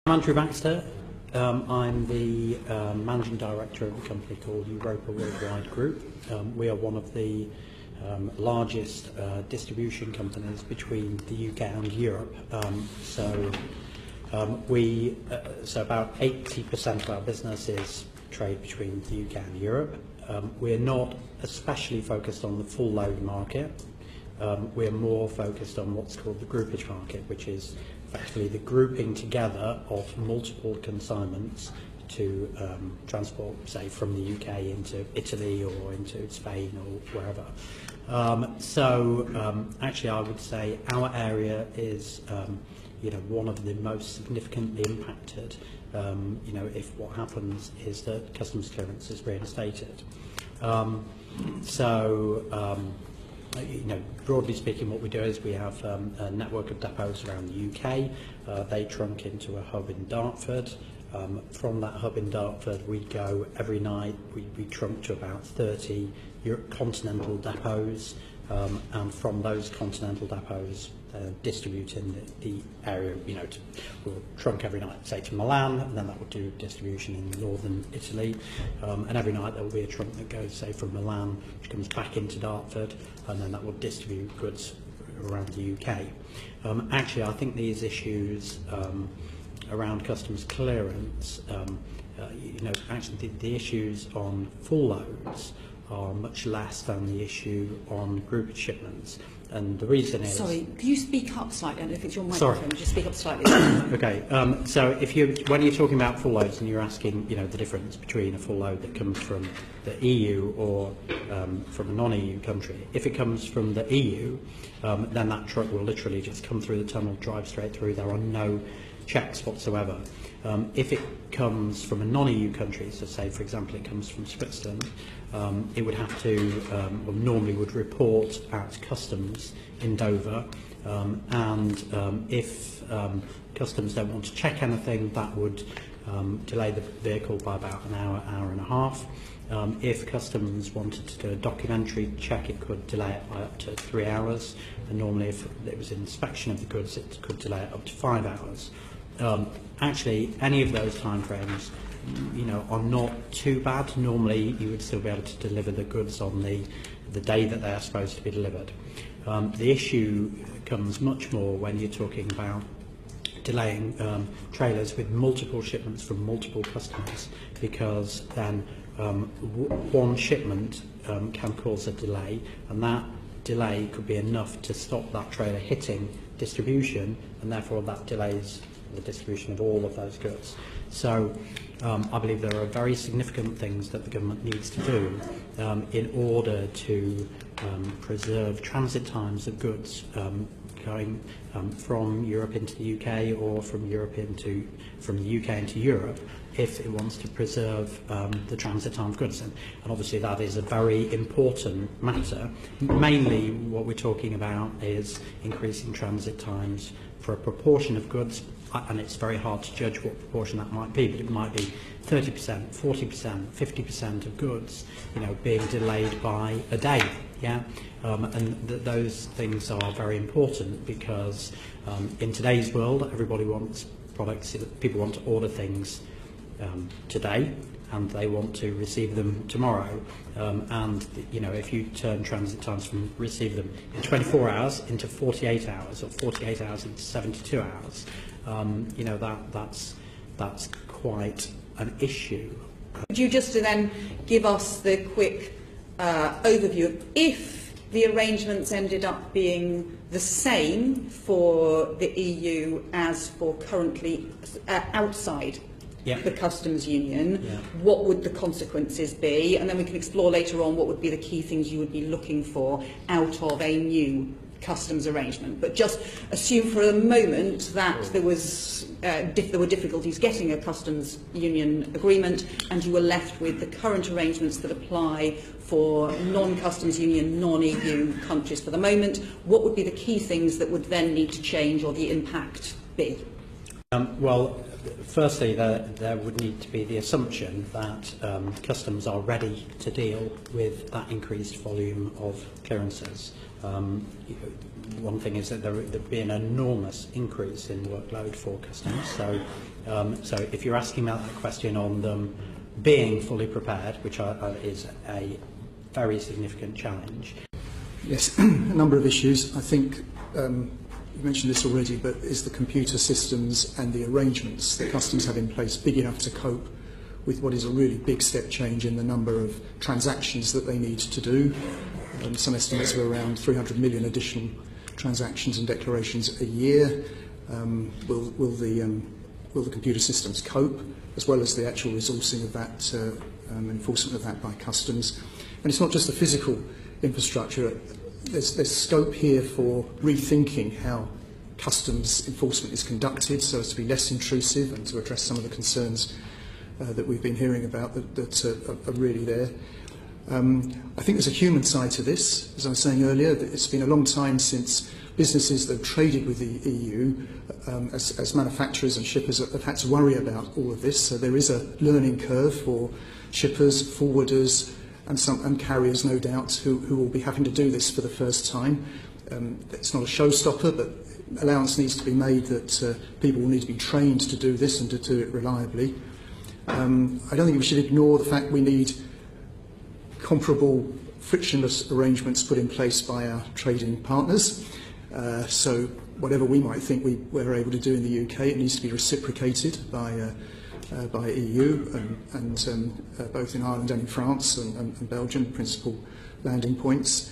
I'm Andrew Baxter. I'm the Managing Director of a company called Europa Worldwide Group. We are one of the largest distribution companies between the UK and Europe. So about 80% of our business is trade between the UK and Europe. We're not especially focused on the full load market. We're more focused on what's called the groupage market, which is effectively the grouping together of multiple consignments to transport, say, from the UK into Italy or into Spain or wherever. Actually, I would say our area is one of the most significantly impacted. If what happens is that customs clearance is reinstated. Broadly speaking, what we do is we have a network of depots around the UK. They trunk into a hub in Dartford. From that hub in Dartford, we go every night. We trunk to about 30 continental depots, and from those continental depots, distribute in the area. We'll trunk every night, say to Milan, and then that will do distribution in northern Italy. And every night there will be a trunk that goes, say, from Milan, which comes back into Dartford, and then that will distribute goods around the UK. Actually, I think these issues around customs clearance, actually the issues on full loads are much less than the issue on groupage shipments. And the reason is... Sorry, can you speak up slightly? I don't know if it's your microphone. Sorry. Just speak up slightly. Okay, so when you're talking about full loads and you're asking, the difference between a full load that comes from the EU or from a non-EU country, if it comes from the EU, then that truck will literally just come through the tunnel, drive straight through. There are no checks whatsoever. If it comes from a non-EU country, so say for example it comes from Switzerland, it would have to, or normally would report at customs in Dover, and if customs don't want to check anything, that would delay the vehicle by about an hour, hour and a half. If customs wanted to do a documentary check, it could delay it by up to 3 hours, and normally if it was an inspection of the goods, it could delay it up to 5 hours. Actually, any of those timeframes, are not too bad. Normally, you would still be able to deliver the goods on the day that they are supposed to be delivered. The issue comes much more when you're talking about delaying trailers with multiple shipments from multiple customers, because then one shipment can cause a delay, and that delay could be enough to stop that trailer hitting distribution, and therefore that delays the distribution of all of those goods. So I believe there are very significant things that the government needs to do in order to preserve transit times of goods going from Europe into the UK, or from the UK into Europe, if it wants to preserve the transit time of goods. And obviously that is a very important matter. Mainly what we're talking about is increasing transit times for a proportion of goods, and it's very hard to judge what proportion that might be, but it might be 30%, 40%, 50% of goods, being delayed by a day. Yeah, those things are very important, because in today's world, everybody wants products. People want to order things today, and they want to receive them tomorrow. If you turn transit times from receive them in 24 hours into 48 hours, or 48 hours into 72 hours, that's quite an issue. Could you just then give us the quick overview of, if the arrangements ended up being the same for the EU as for currently outside the customs union, what would the consequences be? And then we can explore later on what would be the key things you would be looking for out of a new customs arrangement. But just assume for a moment that there were difficulties getting a customs union agreement, and you were left with the current arrangements that apply for non-customs union, non-EU countries for the moment. What would be the key things that would then need to change, or the impact be? Well, Firstly, there would need to be the assumption that customs are ready to deal with that increased volume of clearances. One thing is that there'd be an enormous increase in workload for customs. So if you're asking about that question on them being fully prepared, which is a very significant challenge. Yes, a number of issues. I think you mentioned this already, but is the computer systems and the arrangements that customs have in place big enough to cope with what is a really big step change in the number of transactions that they need to do? Some estimates are around 300 million additional transactions and declarations a year. Will the computer systems cope, as well as the actual resourcing of that, enforcement of that by customs? And it's not just the physical infrastructure. There's scope here for rethinking how customs enforcement is conducted so as to be less intrusive and to address some of the concerns that we've been hearing about that are really there. I think there's a human side to this. As I was saying earlier, it's been a long time since businesses that have traded with the EU as manufacturers and shippers have had to worry about all of this. So there is a learning curve for shippers, forwarders, and carriers, no doubt, who will be having to do this for the first time. It's not a showstopper, but allowance needs to be made that people will need to be trained to do this and to do it reliably. I don't think we should ignore the fact we need comparable frictionless arrangements put in place by our trading partners. So whatever we might think we're able to do in the UK, it needs to be reciprocated by EU and both in Ireland and in France and Belgium, principal landing points.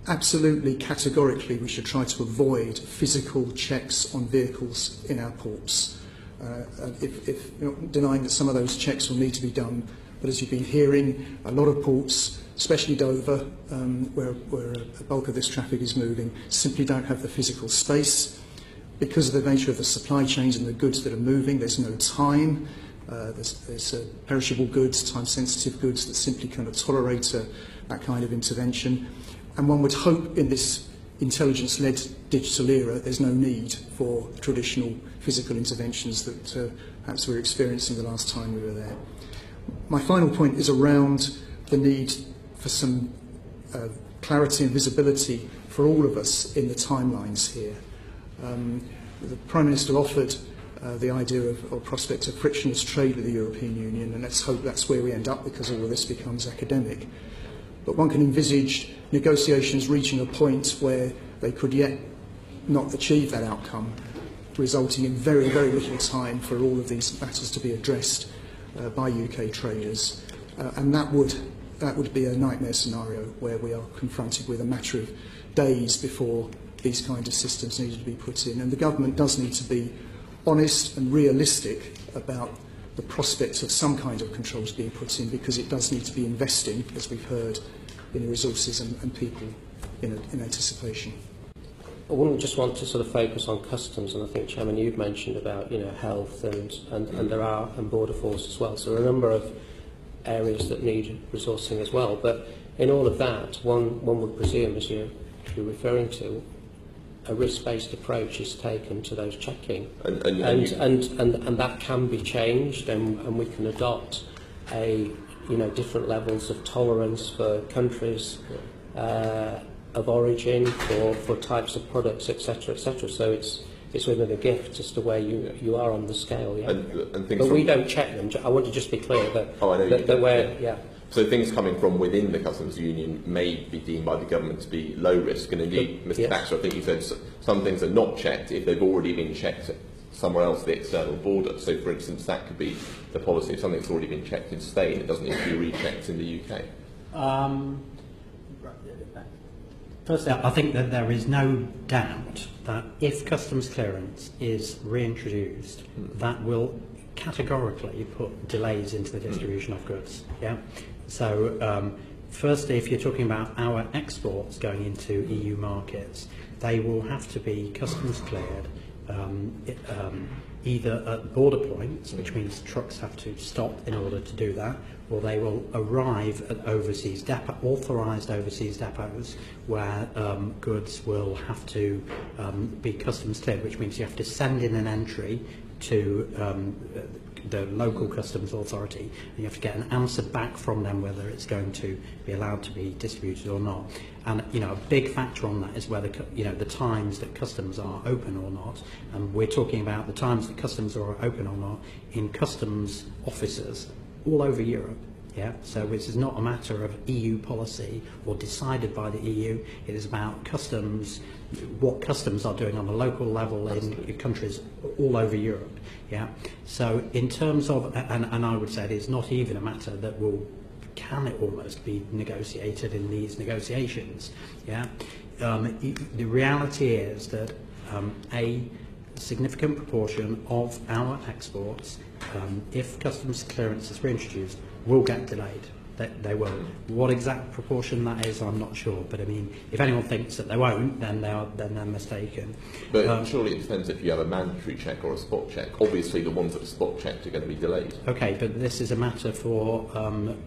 Absolutely, categorically, we should try to avoid physical checks on vehicles in our ports. If you're not denying that some of those checks will need to be done, but as you've been hearing, a lot of ports, especially Dover, where a bulk of this traffic is moving, simply don't have the physical space. Because of the nature of the supply chains and the goods that are moving, there's no time. There's perishable goods, time-sensitive goods that simply cannot tolerate that kind of intervention. And one would hope in this intelligence-led digital era, there's no need for traditional physical interventions that perhaps we were experiencing the last time we were there. My final point is around the need for some clarity and visibility for all of us in the timelines here. The Prime Minister offered the idea of or prospect of frictionless trade with the European Union, and let's hope that's where we end up because all of this becomes academic. But one can envisage negotiations reaching a point where they could yet not achieve that outcome, resulting in very, very little time for all of these matters to be addressed by UK traders. And that would be a nightmare scenario where we are confronted with a matter of days before these kind of systems needed to be put in. And the government does need to be honest and realistic about the prospects of some kind of controls being put in, because it does need to be investing, as we've heard, in resources and people in anticipation. I wouldn't just want to sort of focus on customs, and I think, Chairman, you've mentioned about health and there are and border force as well. So there are a number of areas that need resourcing as well. But in all of that, one would presume, as you're referring to, a risk-based approach is taken to those checking, and that can be changed, and we can adopt different levels of tolerance for countries of origin, for types of products, etc., etc. So it's within a gift as to where you are on the scale. Yeah. But we don't check them. I want to just be clear that So things coming from within the customs union may be deemed by the government to be low risk, and indeed, Mr. Baxter, I think you said some things are not checked if they've already been checked somewhere else, the external border. So, for instance, that could be the policy if something's already been checked in Spain, it doesn't need to be rechecked in the UK. Firstly, I think that there is no doubt that if customs clearance is reintroduced, that will categorically put delays into the distribution of goods. Yeah. So, firstly, if you're talking about our exports going into EU markets, they will have to be customs cleared either at border points, which means trucks have to stop in order to do that, or they will arrive at authorised overseas depots where goods will have to be customs cleared, which means you have to send in an entry to the local customs authority, and you have to get an answer back from them whether it's going to be allowed to be distributed or not. And a big factor on that is whether the times that customs are open or not. And we're talking about the times that customs are open or not in customs offices all over Europe. Yeah, so this is not a matter of EU policy or decided by the EU. It is about customs, what customs are doing on a local level in countries all over Europe. Yeah, so in terms of, and I would say it is not even a matter that can it almost be negotiated in these negotiations. Yeah, the reality is that a significant proportion of our exports, if customs clearance is reintroduced, will get delayed. They will. What exact proportion that is, I'm not sure. But I mean, if anyone thinks that they won't, then they're mistaken. But surely it depends if you have a mandatory check or a spot check. Obviously, the ones that are spot checked are going to be delayed. Okay, but this is a matter for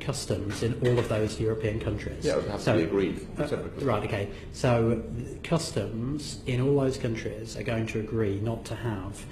customs in all of those European countries. Yeah, it would have to be agreed separately. Right. Okay. So customs in all those countries are going to agree not to have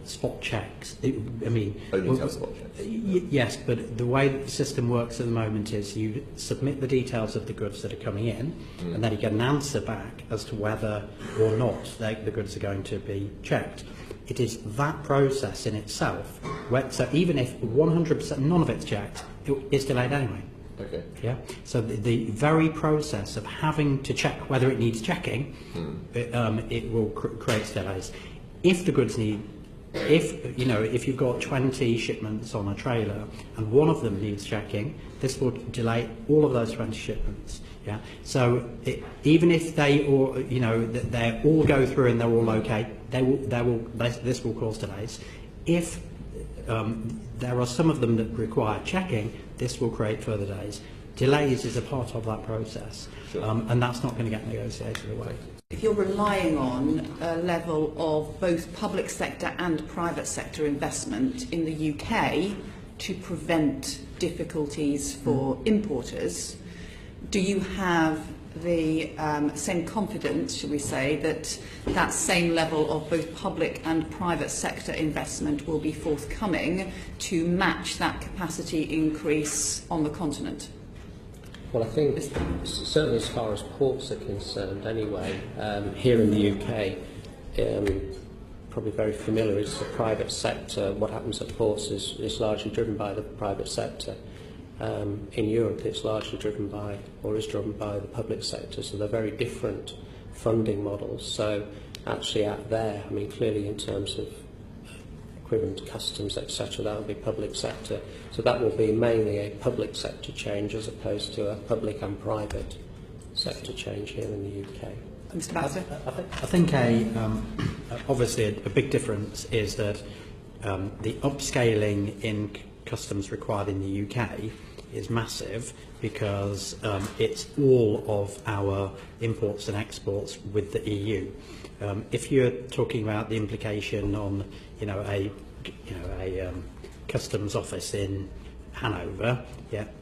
spot checks. Only to have spot checks. Yes, but the way the system works at the moment is you submit the details of the goods that are coming in, and then you get an answer back as to whether or not the goods are going to be checked. It is that process in itself, so even if 100% none of it's checked, it's delayed anyway. Okay. Yeah. So the very process of having to check whether it needs checking, it will create delays. If the goods need, if you've got 20 shipments on a trailer and one of them needs checking, this will delay all of those 20 shipments. Yeah. So even if they all, they all go through and they're all okay, this will cause delays. If there are some of them that require checking, this will create further delays. Delays is a part of that process, sure. And that's not going to get negotiated away. If you're relying on a level of both public sector and private sector investment in the UK to prevent difficulties for importers, do you have the same confidence, shall we say, that that same level of both public and private sector investment will be forthcoming to match that capacity increase on the continent? Well, I think certainly as far as ports are concerned anyway, here in the UK, probably very familiar is the private sector. What happens at ports is largely driven by the private sector. In Europe, it's largely driven by the public sector, so they're very different funding models. So actually out there, I mean, clearly in terms of equivalent customs, etc., that will be public sector. So that will be mainly a public sector change as opposed to a public and private sector change here in the UK. Mr. Baxter? I think obviously a big difference is that the upscaling in customs required in the UK is massive because it's all of our imports and exports with the EU. If you're talking about the implication on a customs office in Hanover,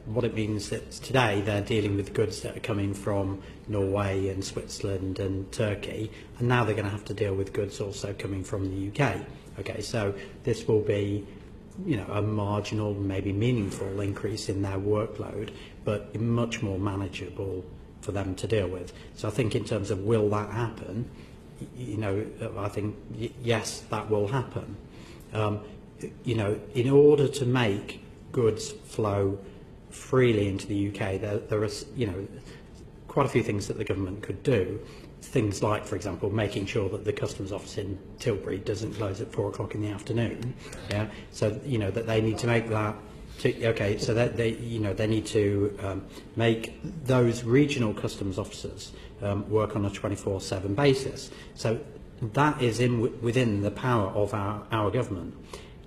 what it means that today they're dealing with goods that are coming from Norway and Switzerland and Turkey, and now they're going to have to deal with goods also coming from the UK. Okay, so this will be a marginal, maybe meaningful increase in their workload, but much more manageable for them to deal with. So I think in terms of will that happen, I think yes, that will happen. In order to make goods flow freely into the UK, there are quite a few things that the government could do. Things like, for example, making sure that the customs office in Tilbury doesn't close at 4 o'clock in the afternoon. Yeah, so that they need to make that. So that they need to make those regional customs officers work on a 24/7 basis. So that is within the power of our government.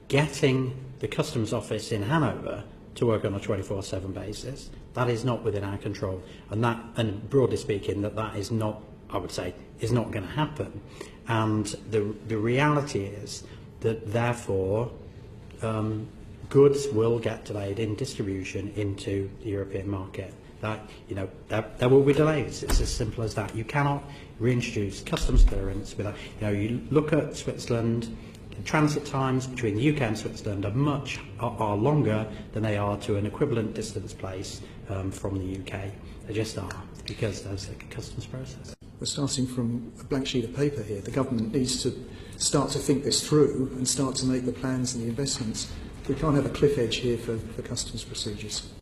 Getting the customs office in Hanover to work on a 24/7 basis, that is not within our control, and broadly speaking, that is not, I would say, is not going to happen. And the reality is that therefore goods will get delayed in distribution into the European market. There will be delays. It's as simple as that. You cannot reintroduce customs clearance without. You look at Switzerland. The transit times between the UK and Switzerland are longer than they are to an equivalent distance place from the UK. They just are, because there's a customs process. We're starting from a blank sheet of paper here. The government needs to start to think this through and start to make the plans and the investments. We can't have a cliff edge here for customs procedures.